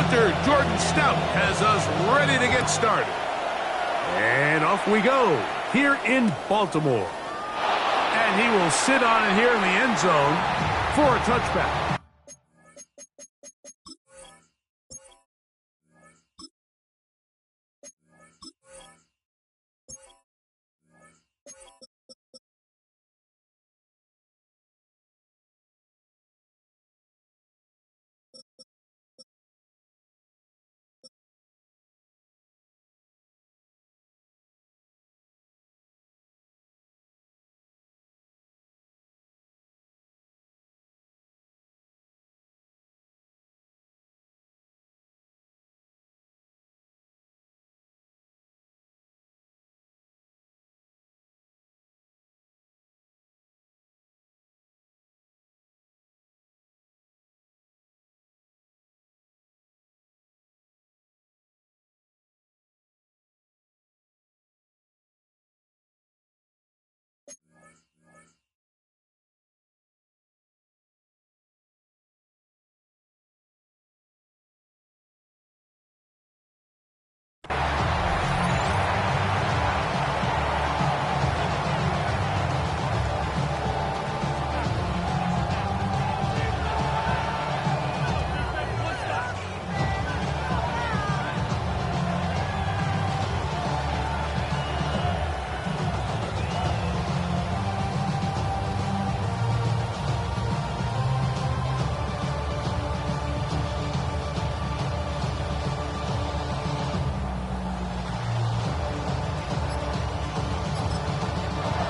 Punter Jordan Stout has us ready to get started. And off we go here in Baltimore. And he will sit on it here in the end zone for a touchback.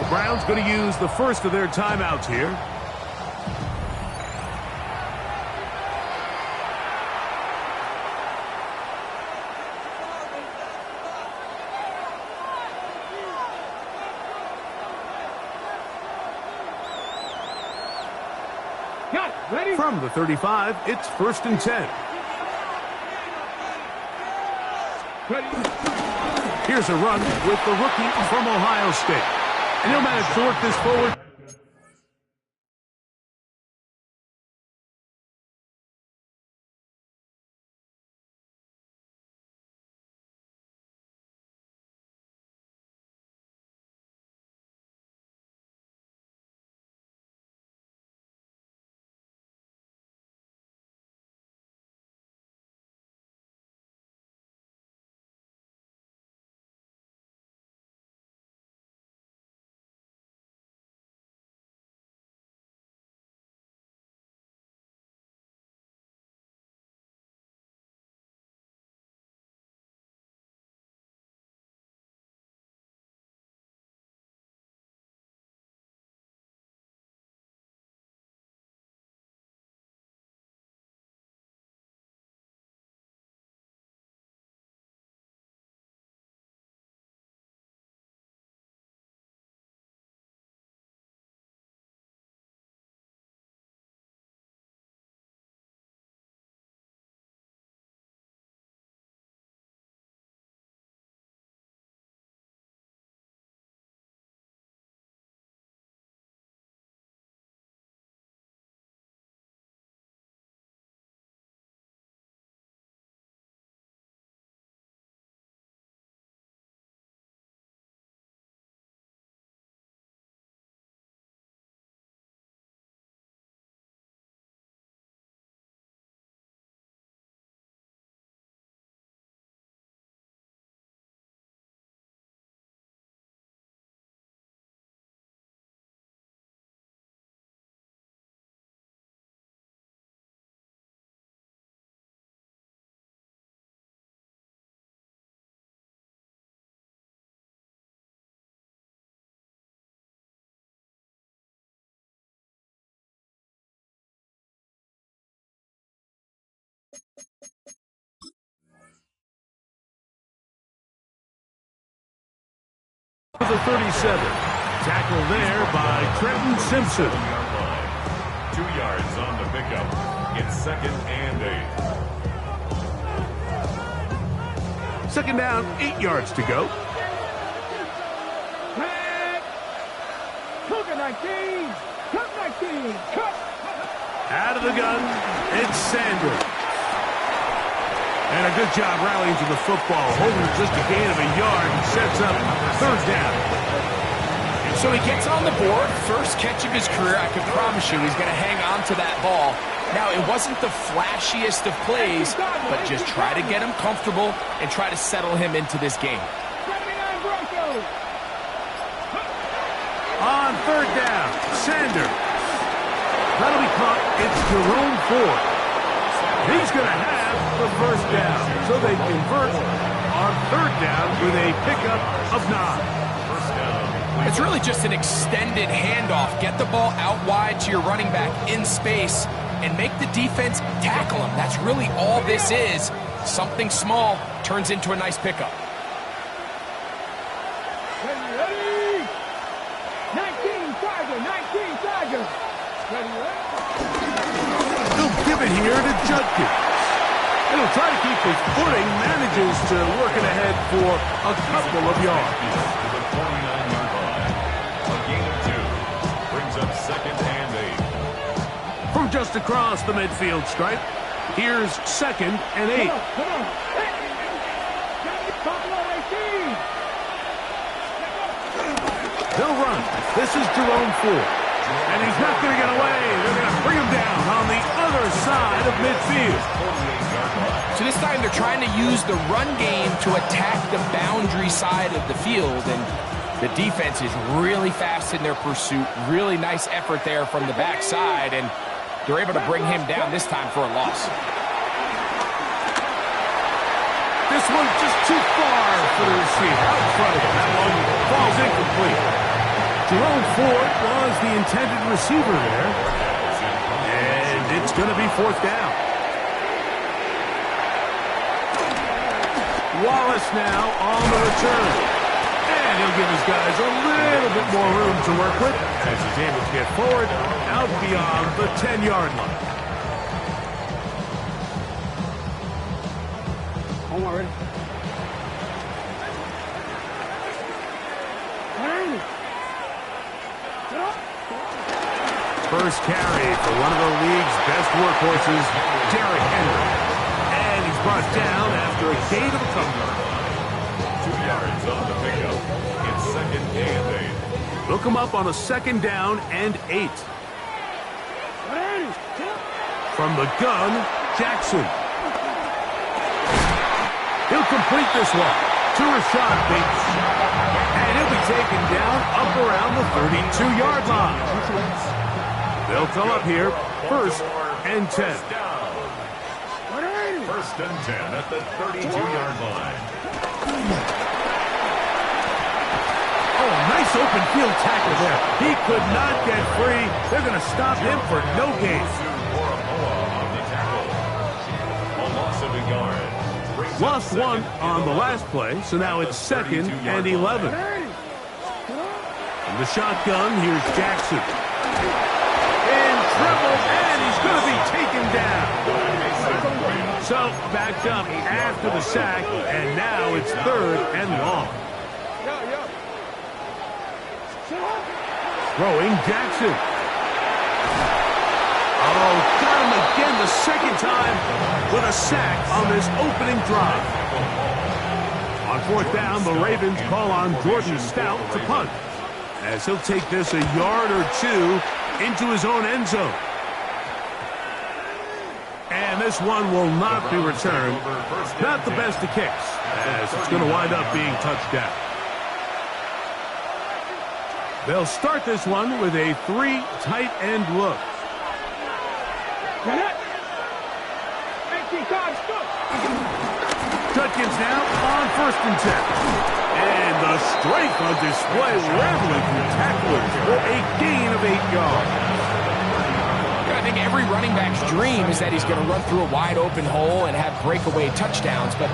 Browns going to use the first of their timeouts here. Ready? From the 35, it's 1st and 10. Ready? Here's a run with the rookie from Ohio State. And he'll manage to work this forward. The 37. Tackle there by Trenton Simpson. 2 yards on the pickup. It's 2nd and 8. 2nd down, 8 yards to go. Cook 19! Cook 19! Cook! Out of the gun, it's Sanders. Yeah, good job rallying to the football. Holding just a gain of a yard and sets up third down. So he gets on the board, first catch of his career. I can promise you he's going to hang on to that ball. Now, it wasn't the flashiest of plays, but just try to get him comfortable and try to settle him into this game. On third down, Sanders. That'll be caught. It's Jerome Ford. He's going to have the first down. So they convert on third down with a pickup of 9. It's really just an extended handoff. Get the ball out wide to your running back in space and make the defense tackle him. That's really all this is. Something small turns into a nice pickup. Ready? 19 Tiger. He'll give it here to Judkins. He'll try to keep his footing, manages to work it ahead for a couple of yards. To the 49-yard line. A gain of 2. Brings up second and 8. From just across the midfield stripe, here's second and 8. Come on. Hey. They'll run. This is Jerome Ford. And he's not going to get away. They're going to bring him down on the other side of midfield. So this time they're trying to use the run game to attack the boundary side of the field. And the defense is really fast in their pursuit. Really nice effort there from the backside. And they're able to bring him down this time for a loss. This one's just too far for the receiver. Out in front of him. That one falls incomplete. Jerome Ford was the intended receiver there. And it's going to be fourth down. Wallace now on the return. And he'll give his guys a little bit more room to work with as he's able to get forward out beyond the 10-yard line. Home already. First carry for one of the league's best workhorses, Derrick Henry. And he's brought down after a gain of a couple. 2 yards on the pickup. It's second and 8. Look him up on a second down and 8. From the gun, Jackson. He'll complete this one to Rashad Bates. And he'll be taken down up around the 32-yard line. They'll come up here, first and 10. First and 10 at the 32-yard line. Oh, nice open field tackle there. He could not get free. They're going to stop him for no gain. Lost one on the last play, so now it's second and 11. From the shotgun, here's Jackson. And he's going to be taken down. So backed up after the sack, and now it's third and long. Throwing Jackson. Oh, got him again the second time with a sack on this opening drive. On fourth down, the Ravens call on Jordan Stout to punt, as he'll take this a yard or two into his own end zone. And this one will not be returned. Not the best of kicks, as it's going to wind up being touchdown. They'll start this one with a 3 tight end look. Judkins now on first and 10. And the strength on display, rattling through tacklers for a gain of 8 yards. I think every running back's dream is that he's going to run through a wide open hole and have breakaway touchdowns, but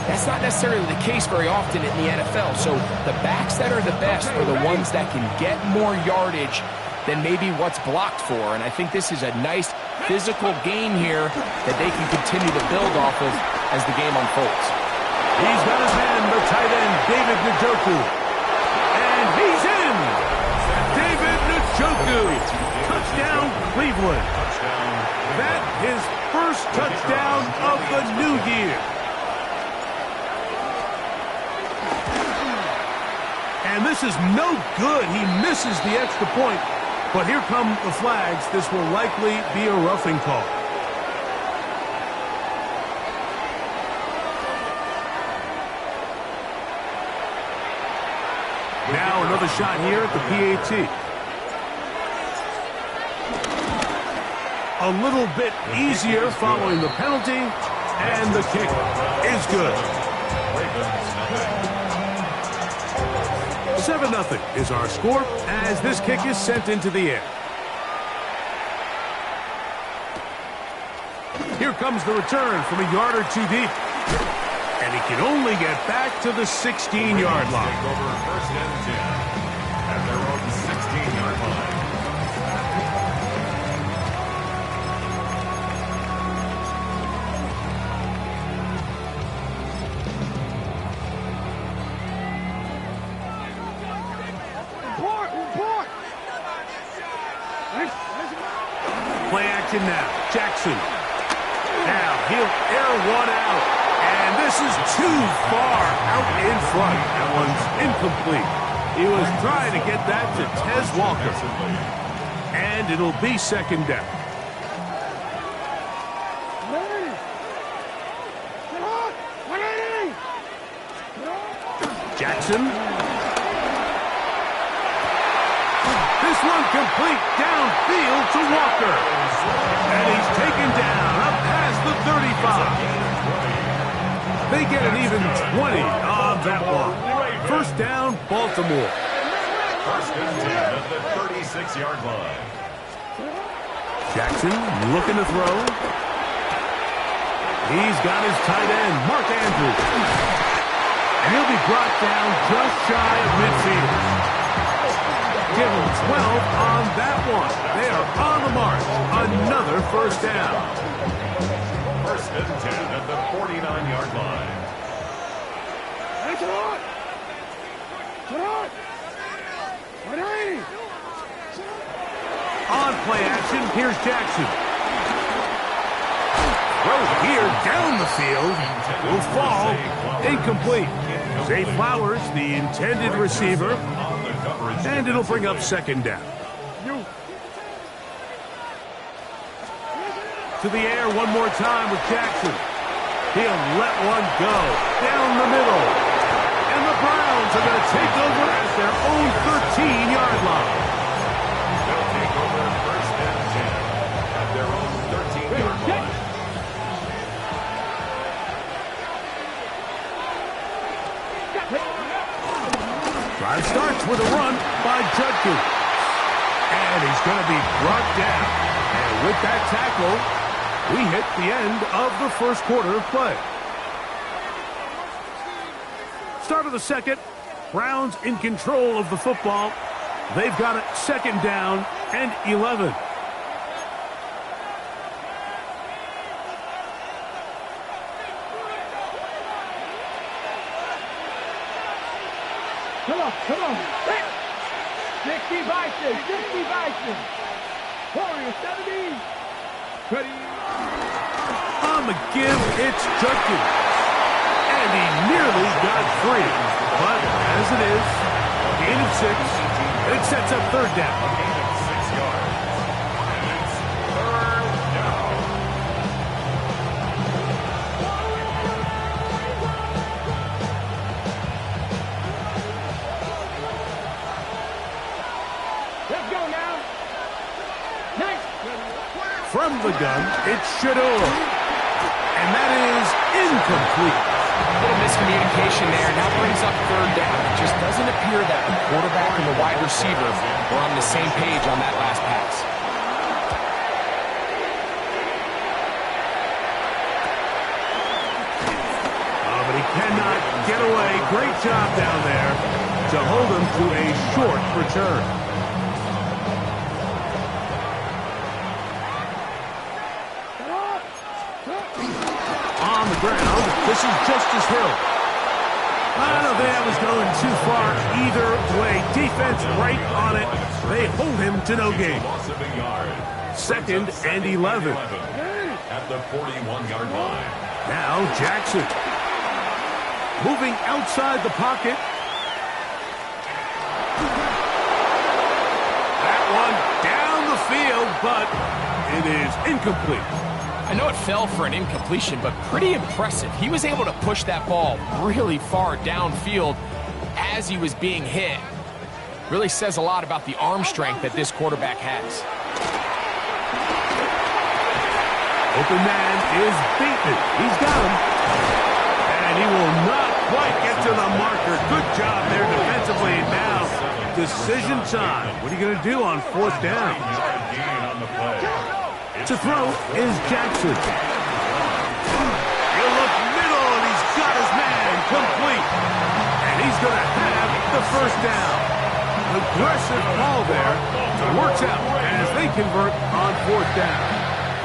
that's not necessarily the case very often in the NFL. So the backs that are the best are the ones that can get more yardage than maybe what's blocked for. And I think this is a nice physical game here that they can continue to build off of as the game unfolds. He's got his man, the tight end, David Njoku. And he's in! David Njoku. Touchdown, Cleveland. That his first touchdown of the new year. And this is no good. He misses the extra point. But here come the flags. This will likely be a roughing call. Now another shot here at the PAT. A little bit easier following the penalty, and the kick is good. 7-0 is our score as this kick is sent into the air. Here comes the return from a yard or two deep. And he can only get back to the 16-yard line. Take over 1st and 10 at their own 16-yard line. Play action now. Jackson. Now he'll air one out. And this is too far out in front. That one's incomplete. He was trying to get that to Tez Walker. And it'll be 2nd down. Jackson. This one complete downfield to Walker. And he's taken down up past the 35. They get an even 20 on that one. 1st down, Baltimore. 1st and 10 at the 36-yard line. Jackson looking to throw. He's got his tight end, Mark Andrews. And he'll be brought down just shy of midfield. Give him 12 on that one. They are on the march. Another 1st down. 1st and 10 at the 49-yard line. On play action, here's Jackson. Throw here down the field. Will fall. Incomplete. Zay Flowers, the intended receiver. And it'll bring up 2nd down. To the air one more time with Jackson. He'll let one go down the middle. And the Browns are going to take over at their own 13-yard line. They'll take over 1st and 10 at their own 13-yard line. Drive starts with a run by Judkins. And he's going to be brought down. And with that tackle, we hit the end of the 1st quarter of play. Start of the 2nd. Browns in control of the football. They've got it 2nd down and 11. Come on. 60 Bison. 60 Bison. Warrior 70. Ready. On the give, it's Judkins. And he nearly got free. But as it is, gain of 6. It sets up 3rd down. A gain of 6 yards. And it's 3rd down. Let's go now. Nice. From the gun, it's Shador. And that is incomplete. A little miscommunication there. Now brings up 3rd down. It just doesn't appear that the quarterback and the wide receiver were on the same page on that last pass. Oh, but he cannot get away. Great job down there to hold him to a short return. On the ground, this is Justice Hill. I don't think that was going too far either way. Defense right on it. They hold him to no gain. Loss of a yard. 2nd and 11. At the 41-yard line. Now Jackson. Moving outside the pocket. but it is incomplete. I know it fell for an incompletion, but pretty impressive. He was able to push that ball really far downfield as he was being hit. Really says a lot about the arm strength that this quarterback has. Open man is beaten. He's got him. And he will not quite get to the marker. Good job there defensively. Now, decision time. What are you going to do on fourth down? To throw is Jackson. He'll look middle, and he's got his man complete. And he's going to have the first down. Aggressive ball there. Works out as they convert on fourth down.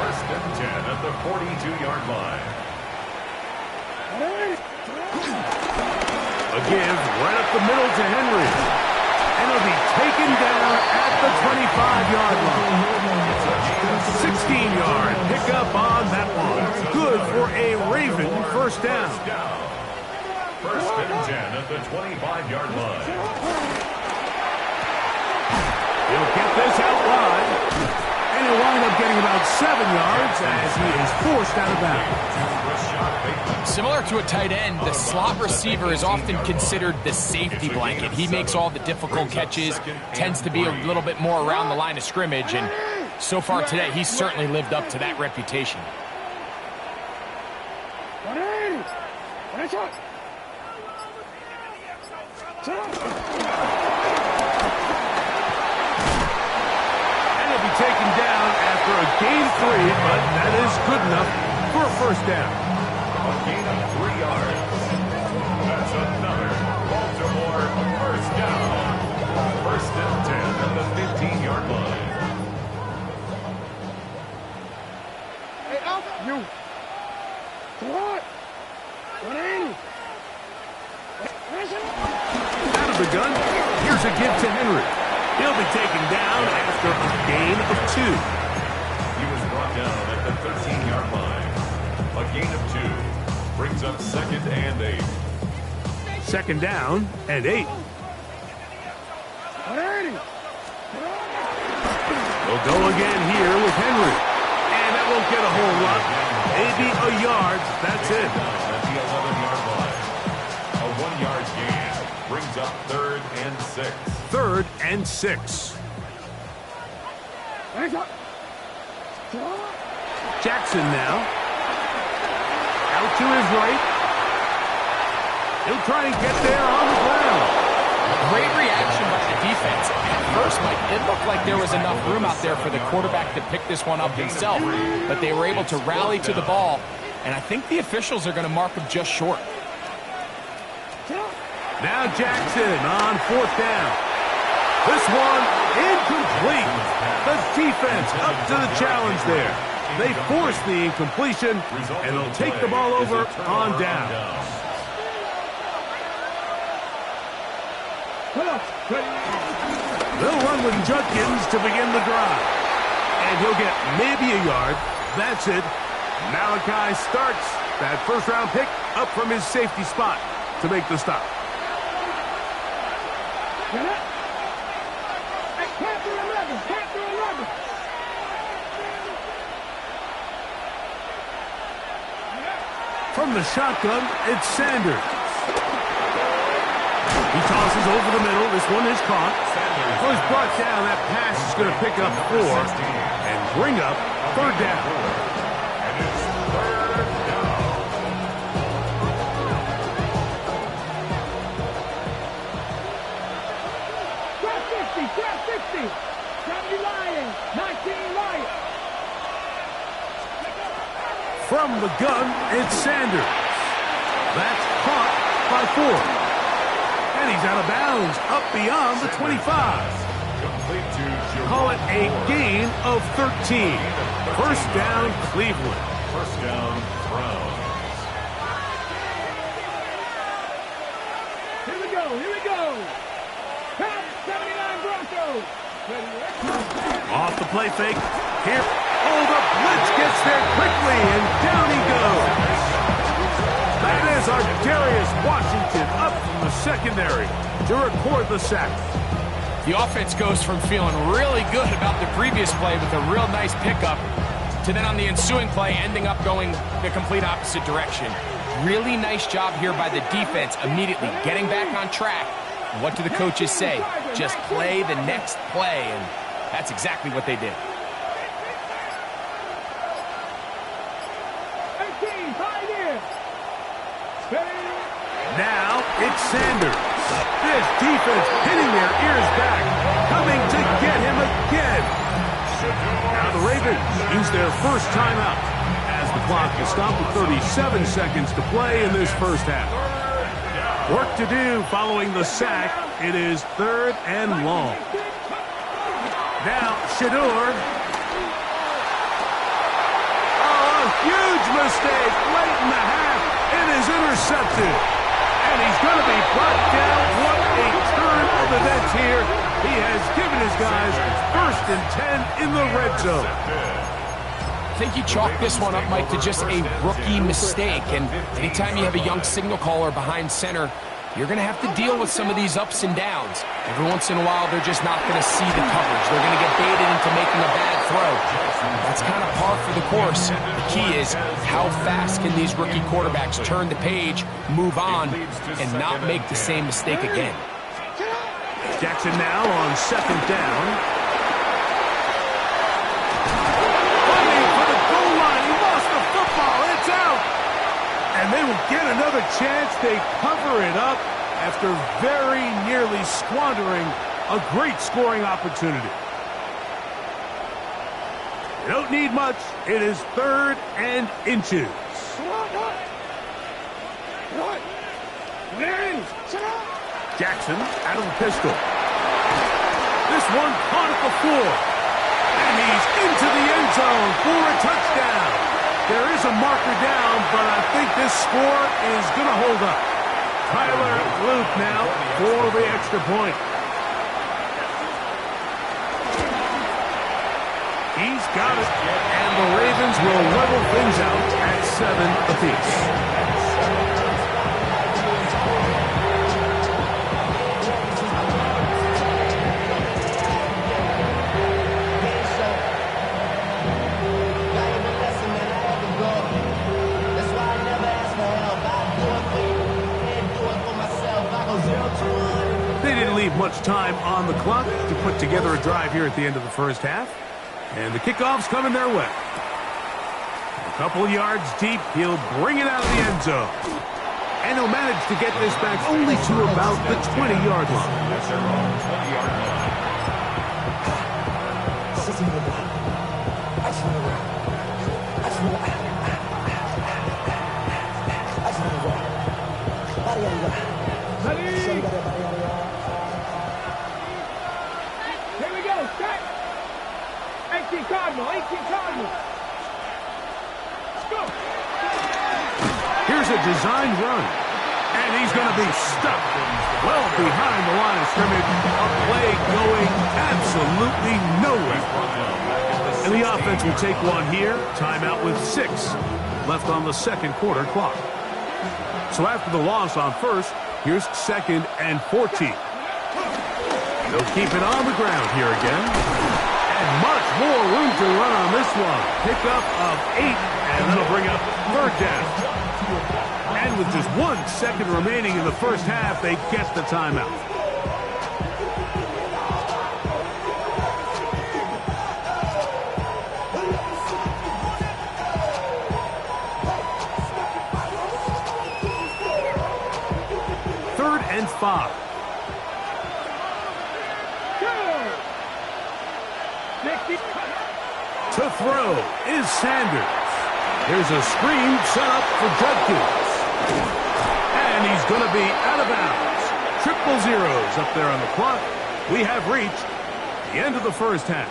First and 10 at the 42-yard line. A give right up the middle to Henry. And he'll be taken down at the 25-yard line. 16-yard pickup on that one. Good for a Raven first down. First and 10 at the 25-yard line. He'll get this out wide. And he'll wind up getting about 7 yards as he is forced out of bounds. Similar to a tight end, the slot receiver is often considered the safety blanket. He makes all the difficult catches, tends to be a little bit more around the line of scrimmage, and so far today, he's certainly lived up to that reputation. And he'll be taken down after a gain 3, but that is good enough for a first down. A gain of 3 yards. That's another Baltimore first down. First and 10 at the 15-yard line. Hey, up, you. What? Out of the gun, here's a give to Henry. He'll be taken down after a gain of 2. He was brought down at the 13-yard line. A gain of 2 brings up second and 8. Second down and 8. They'll go again here with Henry. And that won't get a whole lot. Maybe a yard. That's it. At the 11-yard line. A 1-yard gain brings up third and 6. Third and 6. Jackson now. Out to his right. He'll try and get there on the ground. Great reaction by the defense. At first, Mike, it looked like there was enough room out there for the quarterback to pick this one up himself, but they were able to rally to the ball, and I think the officials are going to mark him just short. Now Jackson on fourth down. This one incomplete. The defense up to the challenge there. They force the incompletion, and they'll take the ball over on down. They'll run with Judkins to begin the drive. And he'll get maybe a yard. That's it. Malachi starts that first-round pick up from his safety spot to make the stop. From the shotgun, it's Sanders. He tosses over the middle. This one is caught. So he's brought down. That pass is going to pick up 4 and bring up third down. And it's third down. Grab 60. 70 Lions. 19 Lions. From the gun, it's Sanders. That's caught by 4. And he's out of bounds, up beyond the 25. Call it a gain of 13. First down, Cleveland. First down, Browns. Here we go. Top 79 Broncos. Off the play fake. Here. Oh, the blitz gets there quickly, and down he goes. That is our Darius Washington up from the secondary to record the sack. The offense goes from feeling really good about the previous play with a real nice pickup to then on the ensuing play ending up going the complete opposite direction. Really nice job here by the defense immediately getting back on track. And what do the coaches say? Just play the next play, and that's exactly what they did. Now it's Sanders. This defense pinning their ears back, coming to get him again. Now the Ravens use their first timeout as the clock is stopped with 37 seconds to play in this first half. Work to do following the sack. It is 3rd and long. Now Shedeur. Oh, a huge mistake late in the half. It is intercepted. And he's going to be brought down. What a turn of events here. He has given his guys 1st and 10 in the red zone. I think you chalk this one up, Mike, to just a rookie mistake. And anytime you have a young signal caller behind center, you're going to have to deal with some of these ups and downs. Every once in a while, they're just not going to see the coverage. They're going to get baited into making a bad throw. That's kind of par for the course. The key is how fast can these rookie quarterbacks turn the page, move on, and not make the same mistake again. Jackson now on 2nd down. Running for the goal line. He lost the football. It's out. And they will get another chance. They cover it up after very nearly squandering a great scoring opportunity. They don't need much. It is 3rd and inches. Jackson out of the pistol. This one caught at the floor. And he's into the end zone for a touchdown. There is a marker down, but I think this score is going to hold up. Tyler Luke now for the extra point. He's got it, and the Ravens will level things out at 7 apiece. They didn't leave much time on the clock to put together a drive here at the end of the first half. And the kickoff's coming their way. A couple of yards deep, he'll bring it out of the end zone. And he'll manage to get this back only to about the 20-yard line. Here we go, set. 18 Cardinal. Let's go. Here's a design run. And he's going to be stuck well behind the line of scrimmage. A play going absolutely nowhere. And the offense will take one here. Timeout with 6 left on the second quarter clock. So after the loss on first, here's 2nd and 14. They'll keep it on the ground here again. And much more room to run on this one. Pickup of 8, and that'll bring up 3rd down. And with just 1 second remaining in the first half, they get the timeout. Third and 5. To throw is Sanders. Here's a screen set up for Judkins. And he's going to be out of bounds. Triple zeros up there on the clock. We have reached the end of the first half.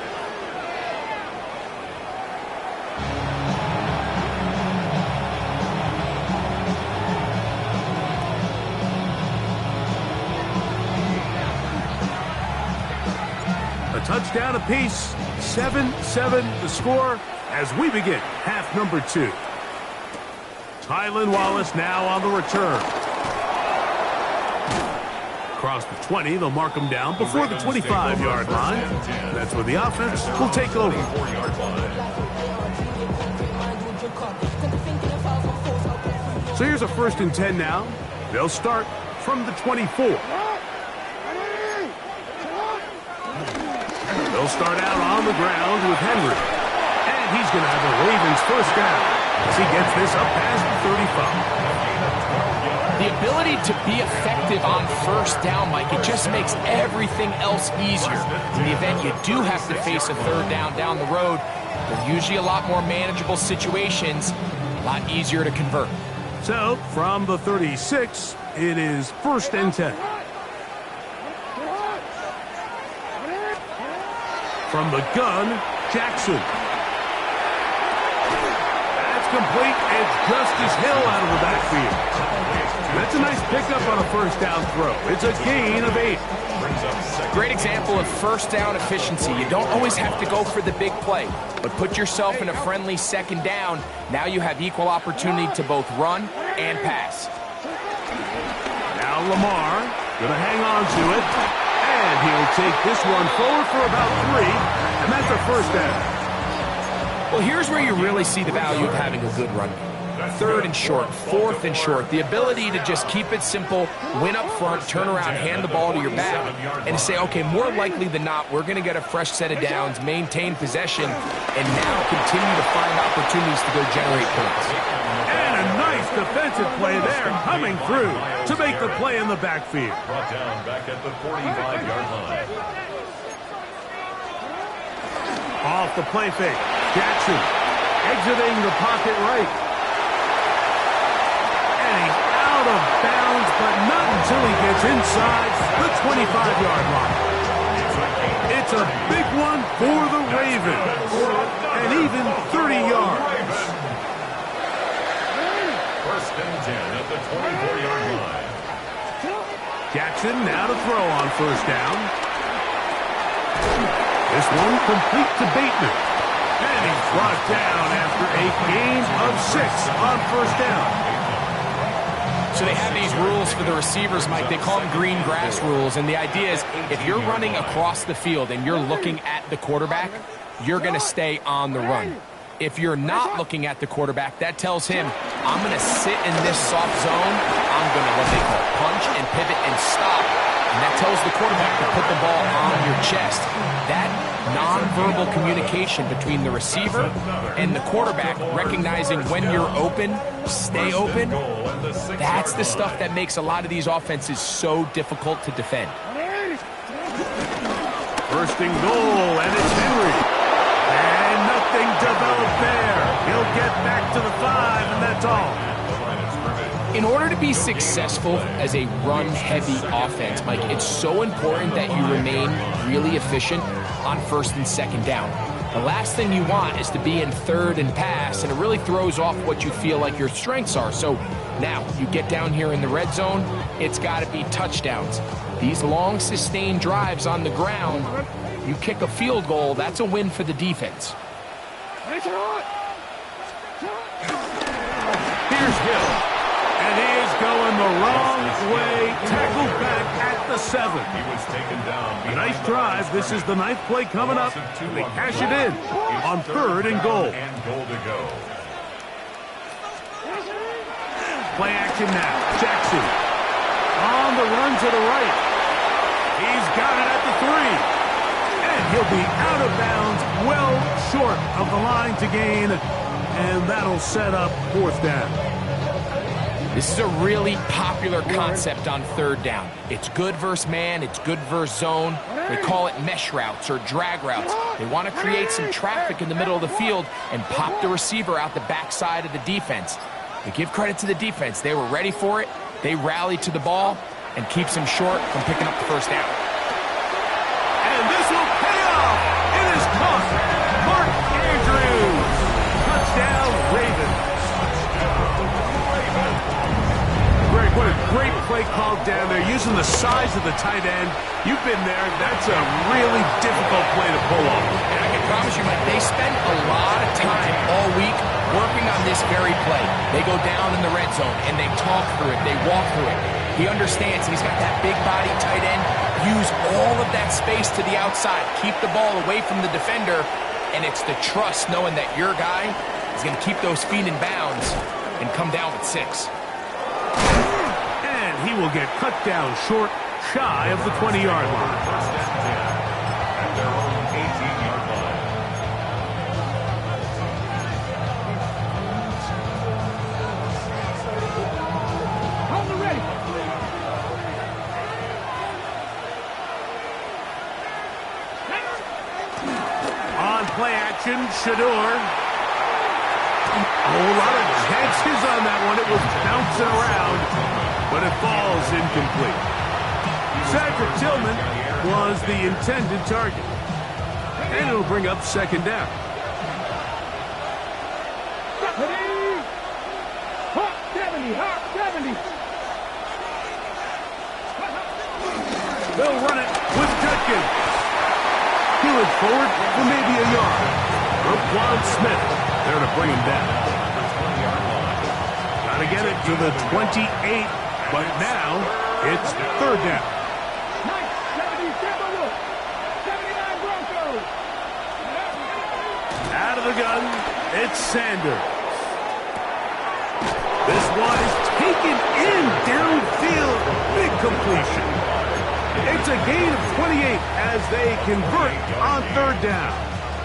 A touchdown apiece. 7-7 the score as we begin half number 2. Tylan Wallace now on the return. Across the 20, they'll mark them down before the 25-yard line. That's where the offense will take over. 4-yard line. So here's a 1st and 10 now. They'll start from the 24. They'll start out on the ground with Henry. And he's going to have the Ravens 1st down as he gets this up past the 35. The ability to be effective on 1st down, Mike, it just makes everything else easier. In the event you do have to face a 3rd down the road, they're usually a lot more manageable situations, a lot easier to convert. So, from the 36, it is 1st and 10. From the gun, Jackson. That's complete. It's Justice Hill out of the backfield. That's a nice pickup on a 1st down throw. It's a gain of 8. Great example of 1st down efficiency. You don't always have to go for the big play, but put yourself in a friendly 2nd down. Now you have equal opportunity to both run and pass. Now Lamar going to hang on to it, and he'll take this one forward for about 3, and that's a 1st down. Well, here's where you really see the value of having a good run. 3rd and short, 4th and short. The ability to just keep it simple, win up front, turn around, hand the ball to your back, and to say, okay, more likely than not, we're going to get a fresh set of downs, maintain possession, and now continue to find opportunities to go generate points. And a nice defensive play there coming through to make the play in the backfield. Brought down back at the 45-yard line. Off the play fake. Jackson exiting the pocket right. And he's out of bounds, but not until he gets inside the 25-yard line. It's a big one for the Ravens. And even 30 yards. 1st and 10 at the 24-yard line. Jackson now to throw on 1st down. This one complete to Bateman. And he's brought down after a gain of 6 on 1st down. So they have these rules for the receivers, Mike. They call them green grass rules. And the idea is if you're running across the field and you're looking at the quarterback, you're going to stay on the run. If you're not looking at the quarterback, that tells him, I'm going to sit in this soft zone. I'm going to, what they call, punch and pivot and stop. And that tells the quarterback to put the ball on your chest. That nonverbal communication between the receiver and the quarterback, recognizing when you're open, stay open, that's the stuff that makes a lot of these offenses so difficult to defend. 1st and goal, and it's Henry. And nothing developed there. He'll get back to the 5, and that's all. In order to be successful as a run-heavy offense, Mike, it's so important that you remain really efficient on 1st and 2nd down. The last thing you want is to be in 3rd and pass, and it really throws off what you feel like your strengths are. So now you get down here in the red zone, it's got to be touchdowns. These long, sustained drives on the ground, you kick a field goal, that's a win for the defense. Here's Hill. And he is going the wrong way. Tackled back at the 7. He was taken down. A nice drive. This is the 9th play coming up. They cash it in on 3rd and goal. And goal to go. Play action now. Jackson on the run to the right. He's got it at the 3. And he'll be out of bounds, well short of the line to gain. And that'll set up 4th down. This is a really popular concept on 3rd down. It's good versus man, it's good versus zone. They call it mesh routes or drag routes. They want to create some traffic in the middle of the field and pop the receiver out the backside of the defense. But give credit to the defense. They were ready for it. They rallied to the ball and keeps them short from picking up the 1st down. And this will pay off. It is caught. Mark Andrews. Touchdown, Ravens. Greg, what a great play called down there, using the size of the tight end. You've been there. That's a really difficult play to pull off. And I can promise you, Mike, they spent a lot of time all week working on this very play. They go down in the red zone, and they talk through it. They walk through it. He understands he's got that big body tight end. Use all of that space to the outside. Keep the ball away from the defender. And it's the trust knowing that your guy is going to keep those feet in bounds and come down with 6. And he will get cut down short, shy of the 20-yard line. First and 10 at their own 18-yard line. On the ready. On play action, Shador. A whole lot of chances on that one. It was bouncing around, but it falls incomplete. Cedric Tillman was the intended target. And it'll bring up second down. Ready. Hot 70, hot 70. They'll run it with Judkins. Peel it forward for maybe a yard. Roquan Smith there to bring him down. Got to get it to the 28, but now it's third down. Nice 70, Tampa Look. 79 Broncos. Out of the gun, it's Sanders. This one is taken in downfield. Big completion. It's a gain of 28 as they convert on third down.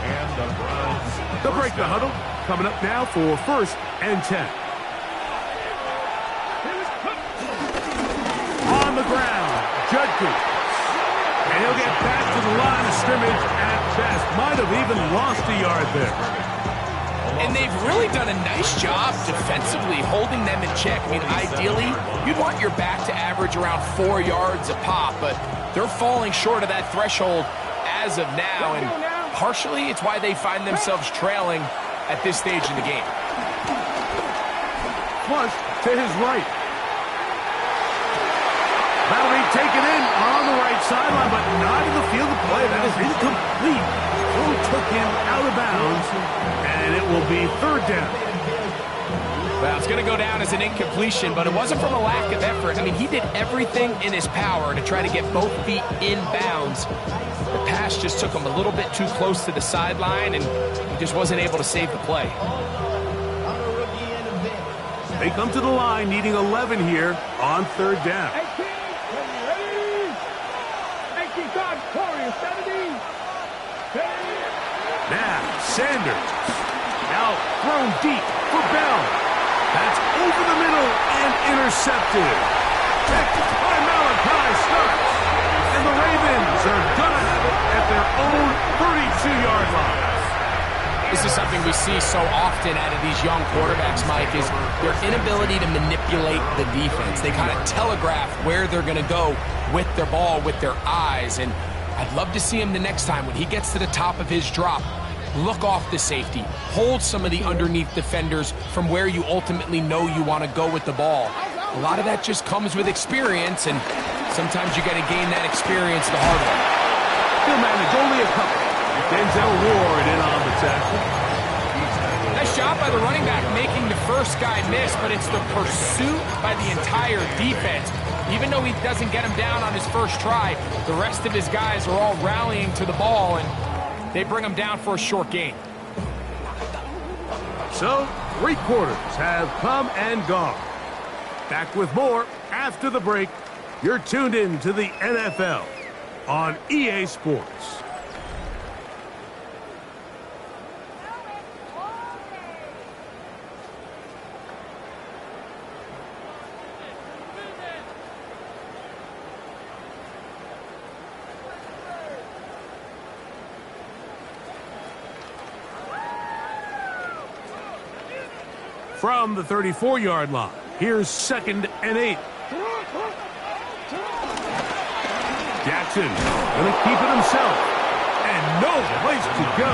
And the Browns They'll break the huddle. Coming up now for first and 10. On the ground, Judkins. And he'll get back to the line of scrimmage at best. Might have even lost a yard there. And they've really done a nice job defensively holding them in check. I mean, ideally, you'd want your back to average around 4 yards a pop, but they're falling short of that threshold as of now, and partially it's why they find themselves trailing at this stage in the game. Flush to his right. That'll be taken in on the right sideline, but not in the field of play. That is incomplete. Who took him out of bounds, and it will be third down. Well, it's going to go down as an incompletion, but it wasn't from a lack of effort. I mean, he did everything in his power to try to get both feet in bounds. The pass just took him a little bit too close to the sideline, and he just wasn't able to save the play. They come to the line needing 11 here on third down. 18, ready. 18 guard, Corey, 70. Now, Sanders. Now thrown deep for Bell. That's over the middle and intercepted. Picked by Malachi Starks. And the Ravens are going to have it at their own 32-yard line. This is something we see so often out of these young quarterbacks, Mike, is their inability to manipulate the defense. They kind of telegraph where they're going to go with their ball, with their eyes. And I'd love to see him the next time when he gets to the top of his drop. Look off the safety. Hold some of the underneath defenders from where you ultimately know you want to go with the ball. A lot of that just comes with experience, and sometimes you got to gain that experience the hard way. He'll manage only a couple. Denzel Ward in on the tackle. Nice job by the running back making the first guy miss, but it's the pursuit by the entire defense. Even though he doesn't get him down on his first try, the rest of his guys are all rallying to the ball, and they bring him down for a short gain. So, 3 quarters have come and gone. Back with more after the break. You're tuned in to the NFL on EA Sports. From the 34-yard line, here's 2nd and 8. Jackson going to keep it himself. And no place to go.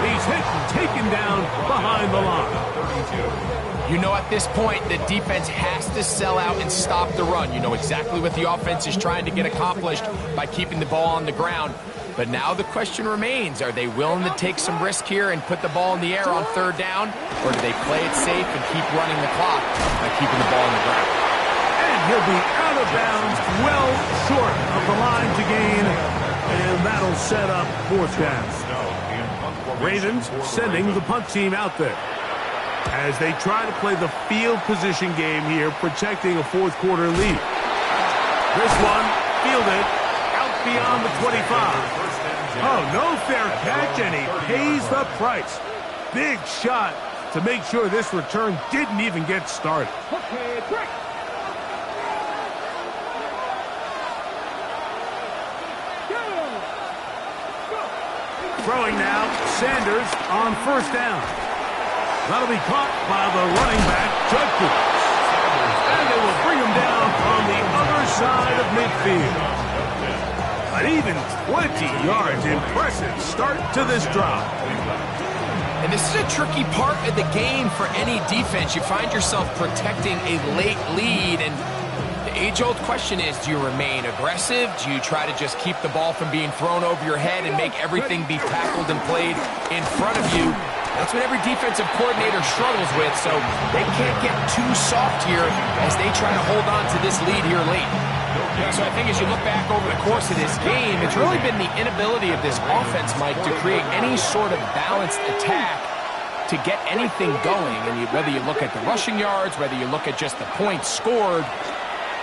He's hit and taken down behind the line. You know, at this point, the defense has to sell out and stop the run. You know exactly what the offense is trying to get accomplished by keeping the ball on the ground. But now the question remains, are they willing to take some risk here and put the ball in the air on third down? Or do they play it safe and keep running the clock by keeping the ball on the ground? And he'll be out of bounds, well short of the line to gain, and that'll set up fourth down. Ravens sending the punt team out there as they try to play the field position game here, protecting a fourth quarter lead. This one fielded out beyond the 25. Oh, no fair catch, and he pays the price. Big shot to make sure this return didn't even get started. Okay, break. Throwing now, Sanders on first down. That'll be caught by the running back, Judkins. And they will bring him down on the other side of midfield. An even 20 yards. Impressive start to this drive. And this is a tricky part of the game for any defense. You find yourself protecting a late lead, and the age-old question is, do you remain aggressive? Do you try to just keep the ball from being thrown over your head and make everything be tackled and played in front of you? That's what every defensive coordinator struggles with, so they can't get too soft here as they try to hold on to this lead here late. Yeah, so I think as you look back over the course of this game, it's really been the inability of this offense, Mike, to create any sort of balanced attack to get anything going. And whether you look at the rushing yards, whether you look at just the points scored,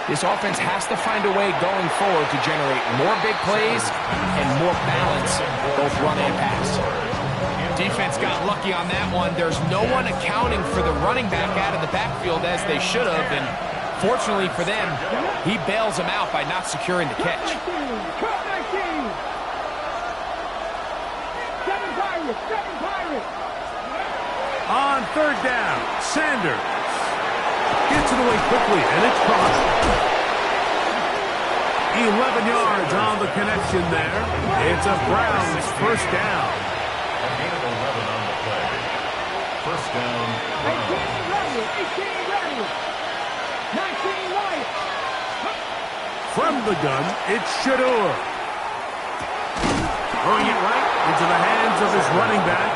this offense has to find a way going forward to generate more big plays and more balance, both run and pass. Defense got lucky on that one. There's no one accounting for the running back out of the backfield as they should have, and fortunately for them, he bails them out by not securing the catch. On third down, Sanders gets it away quickly, and it's caught. 11 yards on the connection there. It's a Browns first down. A gain of 11 on the play. First down, Browns. 18 ready. 19 right. From the gun, it's Shador. Throwing it right into the hands of his running back.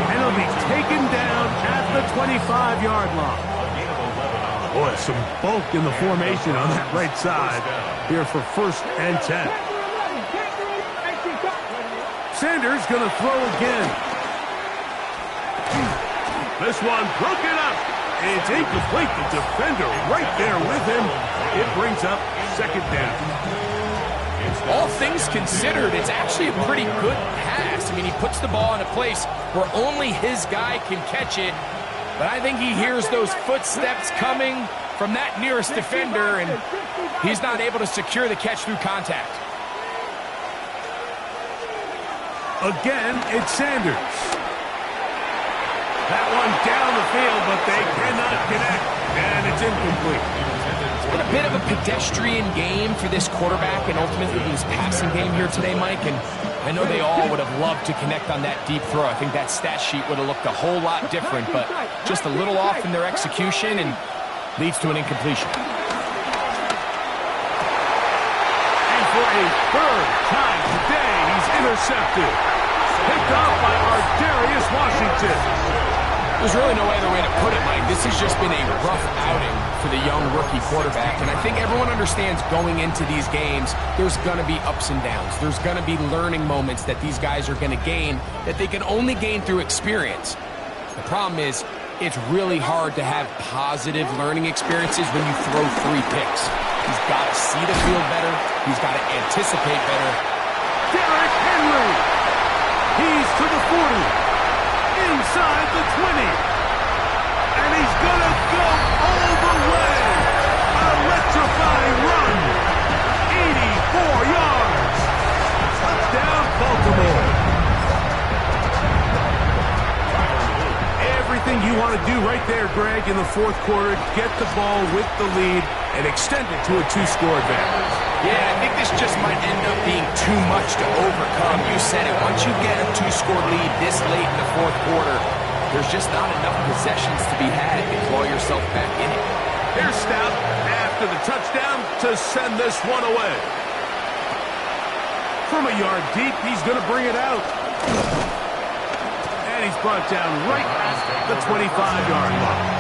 And he'll be taken down at the 25-yard line. Boy, some bulk in the formation on that right side here for first and 10. Sanders going to throw again. This one broken up. It's incomplete. The defender right there with him. It brings up second down. All things considered, it's actually a pretty good pass. I mean, he puts the ball in a place where only his guy can catch it. But I think he hears those footsteps coming from that nearest defender, and he's not able to secure the catch through contact. Again, it's Sanders. That one down the field, but they cannot connect, and it's incomplete. It's been a bit of a pedestrian game for this quarterback and ultimately his passing game here today, Mike, and I know they all would have loved to connect on that deep throw. I think that stat sheet would have looked a whole lot different, but just a little off in their execution and leads to an incompletion. And for a third time today, he's intercepted. Picked off by Darius Washington. There's really no other way to put it, Mike. This has just been a rough outing for the young rookie quarterback, and I think everyone understands going into these games, there's going to be ups and downs. There's going to be learning moments that these guys are going to gain that they can only gain through experience. The problem is, it's really hard to have positive learning experiences when you throw 3 picks. He's got to see the field better. He's got to anticipate better. Derrick Henry. He's to the 40. Inside the 20. And he's going to go all the way. An electrifying run. 84 yards. Touchdown, Baltimore. Everything you want to do right there, Greg, in the fourth quarter. Get the ball with the lead and extend it to a 2-score advantage. Yeah, I think this just might end up being too much to overcome. You said it. Once you get a 2-score lead this late in the fourth quarter, there's just not enough possessions to be had to claw yourself back in it. Here's Stout after the touchdown to send this one away. From a yard deep, he's going to bring it out. And he's brought down right at the 25-yard line.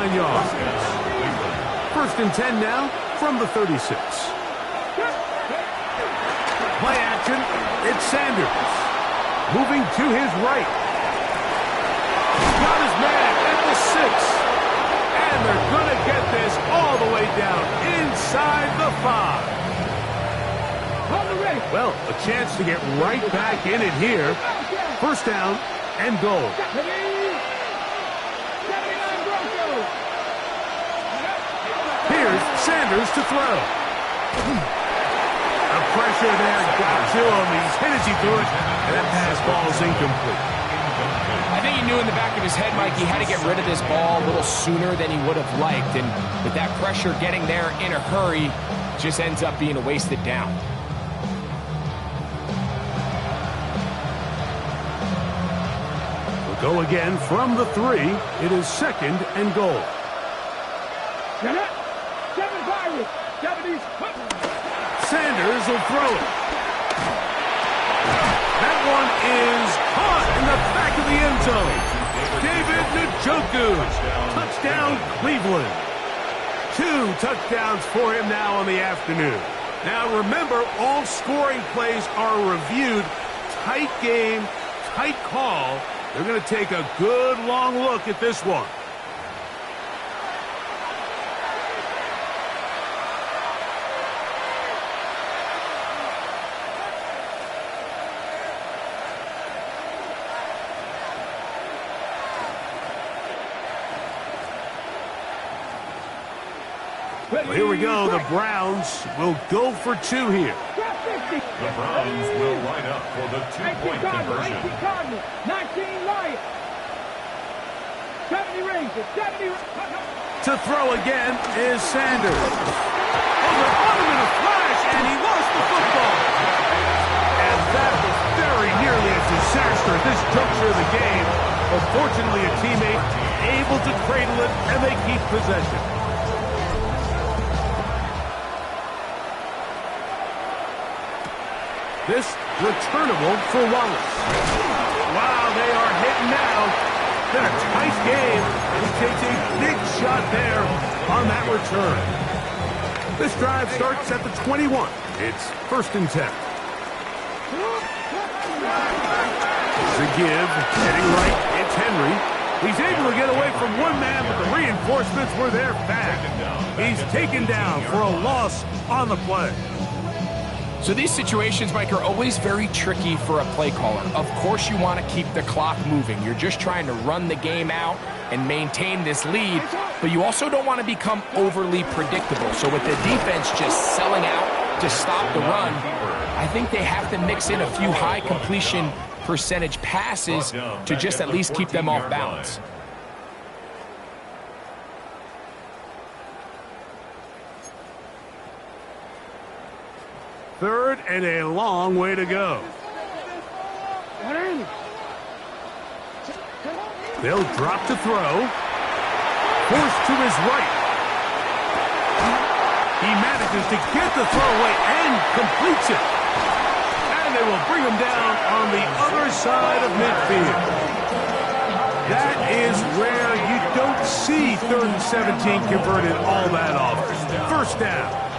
9 yards. First and 10 now from the 36. Play action. It's Sanders. Moving to his right. Got his man at the 6. And they're going to get this all the way down inside the 5. Well, a chance to get right back in it here. First down and goal. Here's Sanders to throw. The pressure there got to him. He's hit as he threw it, and that pass ball is incomplete. I think he knew in the back of his head, Mike, he had to get rid of this ball a little sooner than he would have liked. And with that pressure getting there in a hurry, just ends up being a wasted down. We'll go again from the 3. It is second and goal. Sanders will throw it. That one is caught in the back of the end zone. David Njoku. Touchdown, Cleveland. 2 touchdowns for him now on the afternoon. Now remember, all scoring plays are reviewed. Tight game, tight call. They're going to take a good long look at this one. Well, here we go. The Browns will go for 2 here. The Browns will line up for the 2-point conversion. 19 Lions. 70 Rangers. 70. To throw again is Sanders. Oh, they're on him in a flash, and he lost the football. And that was very nearly a disaster at this juncture of the game. But fortunately, a teammate able to cradle it, and they keep possession. This returnable for Wallace. Wow, they are hitting now. Been a tight game. He takes a big shot there on that return. This drive starts at the 21. It's first and 10. The give, heading right, it's Henry. He's able to get away from one man, but the reinforcements were there fast. He's taken down for a loss on the play. So these situations, Mike, are always very tricky for a play caller. Of course you want to keep the clock moving. You're just trying to run the game out and maintain this lead, but you also don't want to become overly predictable. So with the defense just selling out to stop the run, I think they have to mix in a few high completion percentage passes to just at least keep them off balance. Third and a long way to go. They'll drop to throw. Forced to his right. He manages to get the throw away and completes it. And they will bring him down on the other side of midfield. That is where you don't see 3rd and 17 converted all that often. First down.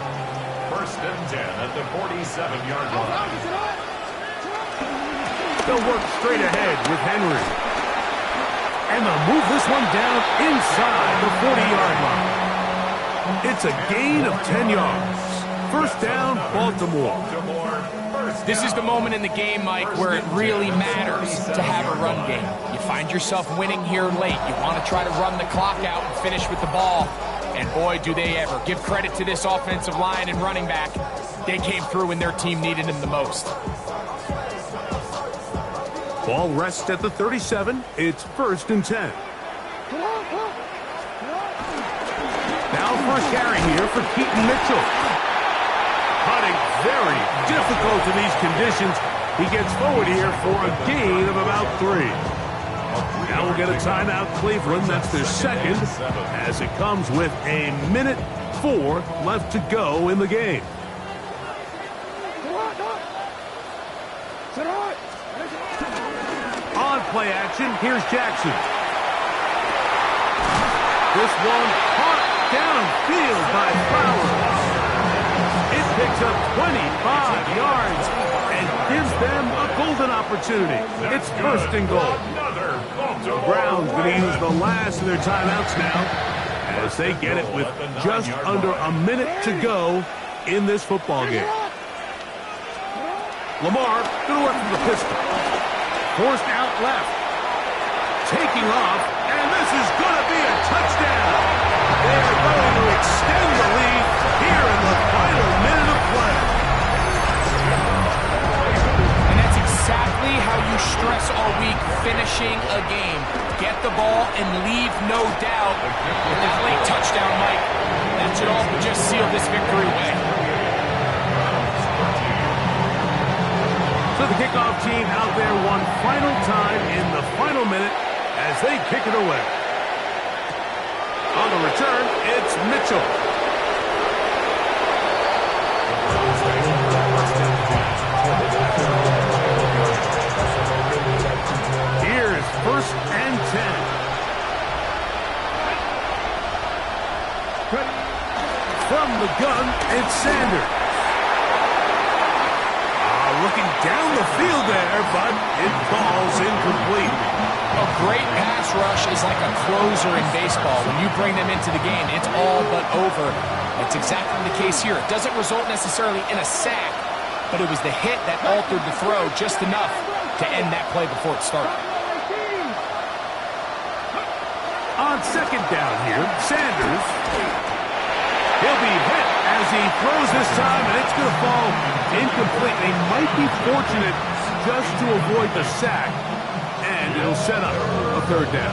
First and 10 at the 47-yard line. They'll work straight ahead with Henry. And they'll move this one down inside the 40-yard line. It's a gain of 10 yards. First down, Baltimore. This is the moment in the game, Mike, where it really matters to have a run game. You find yourself winning here late. You want to try to run the clock out and finish with the ball. And boy, do they ever. Give credit to this offensive line and running back. They came through when their team needed them the most. Ball rests at the 37. It's first and 10. Now first carry here for Keaton Mitchell. Hunting very difficult in these conditions. He gets forward here for a gain of about 3. Now we'll get a timeout, Cleveland. That's their second, as it comes with a minute 4 left to go in the game. On play action, here's Jackson. This one caught downfield by Flowers. It picks up 25 yards and gives them a golden opportunity. It's first and goal. The Browns going to use the last of their timeouts now as they get it with just under a minute to go in this football game. Lamar going to work from the pistol. Forced out left. Taking off, and this is going to be a touchdown. They are going to extend the lead here in the final minute of play. And that's exactly how you stress all week finishing a game. Get the ball and leave no doubt. And that late touchdown, Mike, that should all just seal this victory away. So the kickoff team out there one final time in the final minute as they kick it away. On the return, it's Mitchell. Here's first and 10. From the gun, it's Sanders. Looking down the field there, but it falls incomplete. A great pass rush is like a closer in baseball. When you bring them into the game, it's all but over. That's exactly the case here. It doesn't result necessarily in a sack, but it was the hit that altered the throw just enough to end that play before it started. On second down here, Sanders. He'll be hit as he throws this time, and it's going to fall incomplete. They might be fortunate just to avoid the sack, and it'll set up a third down.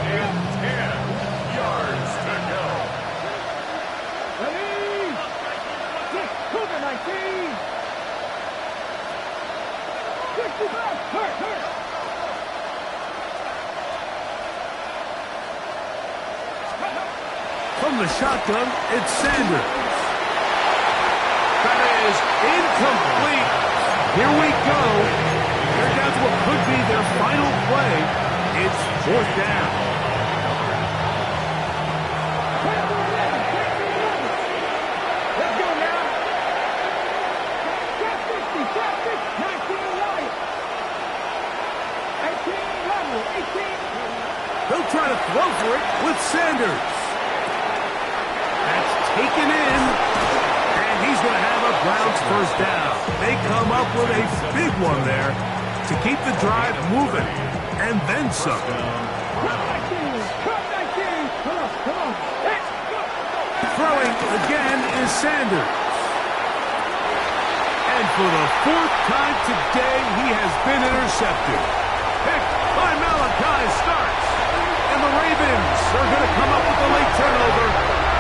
And 10 yards to go. Ready? Cougar 19. 65. Hurt. From the shotgun, it's Sanders. That is incomplete. Here we go. They're down to what could be their final play. It's fourth down. Let's go now. Got 50, 19 right. 18 level, 18. They'll try to throw for it with Sanders. That's taken in, and he's going to have a Browns first down. They come up with a big one there to keep the drive moving, and then some. Come 19. Come on. Throwing again is Sanders. And for the fourth time today, he has been intercepted. Picked by Malachi starts. And the Ravens are going to come up with a late turnover.